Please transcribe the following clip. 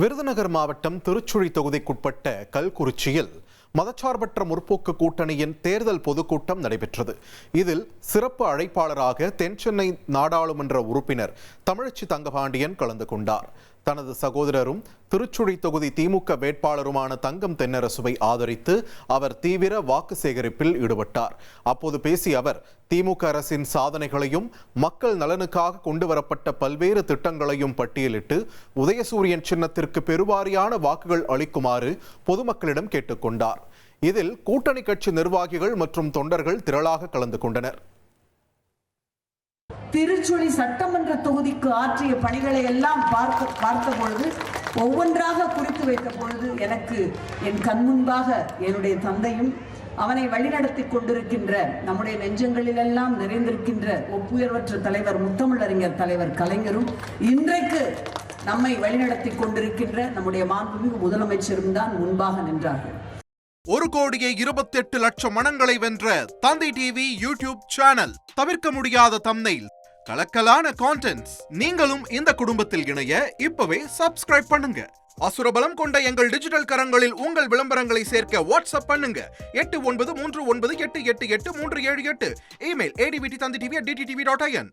விருதுநகர் மாவட்டம் திருச்சுழி தொகுதிக்குட்பட்ட கல்குறிச்சியில் மதச்சார்பற்ற முற்போக்கு கூட்டணியின் தேர்தல் பொதுக்கூட்டம் நடைபெற்றது. இதில் சிறப்பு அழைப்பாளராக தென்சென்னை நாடாளுமன்ற உறுப்பினர் தமிழச்சி தங்கபாண்டியன் கலந்து கொண்டார். தனது சகோதரரும் திருச்சுழி தொகுதி திமுக வேட்பாளருமான தங்கம் தென்னரசுவை ஆதரித்து அவர் தீவிர வாக்கு சேகரிப்பில் ஈடுபட்டார். அப்போது பேசிய அவர் திமுக அரசின் சாதனைகளையும் மக்கள் நலனுக்காக கொண்டுவரப்பட்ட பல்வேறு திட்டங்களையும் பட்டியலிட்டு உதயசூரியன் சின்னத்திற்கு பெருவாரியான வாக்குகள் அளிக்குமாறு பொதுமக்களிடம் கேட்டுக்கொண்டார். இதில் கூட்டணி கட்சி நிர்வாகிகள் மற்றும் தொண்டர்கள் திரளாக கலந்து கொண்டனர். திருச்சுழி சட்டமன்ற தொகுதிக்கு ஆற்றிய பணிகளை எல்லாம் பார்த்த பொழுது, ஒவ்வொன்றாக குறித்து வைத்த பொழுது எனக்கு என் கண் முன்பாக என்னுடைய தந்தையும் அவனை வழிநடத்தி கொண்டிருக்கின்ற நம்முடைய நெஞ்சங்களிலெல்லாம் நிறைந்திருக்கின்ற ஒப்புயர்வற்ற தலைவர் முத்தமிழறிஞர் தலைவர் கலைஞரும் இன்றைக்கு நம்மை வழிநடத்தி கொண்டிருக்கின்ற நம்முடைய மாண்புமிகு முதலமைச்சரும் தான் முன்பாக நின்றார்கள். 1,28,00,000 மனங்களை வென்ற தந்தி டிவி யூடியூப் சேனல். தவிர்க்க முடியாத தம்ப்நெயில், கலக்கலான கான்டென்ட்ஸ். நீங்களும் இந்த குடும்பத்தில் இணைய இப்பவே சப்ஸ்கிரைப் பண்ணுங்க. அசுரபலம் கொண்ட எங்கள் டிஜிட்டல் கரங்களில் உங்கள் விளம்பரங்களை சேர்க்க வாட்ஸ்அப் பண்ணுங்க. 8939888378. Email advttv@dttv.in.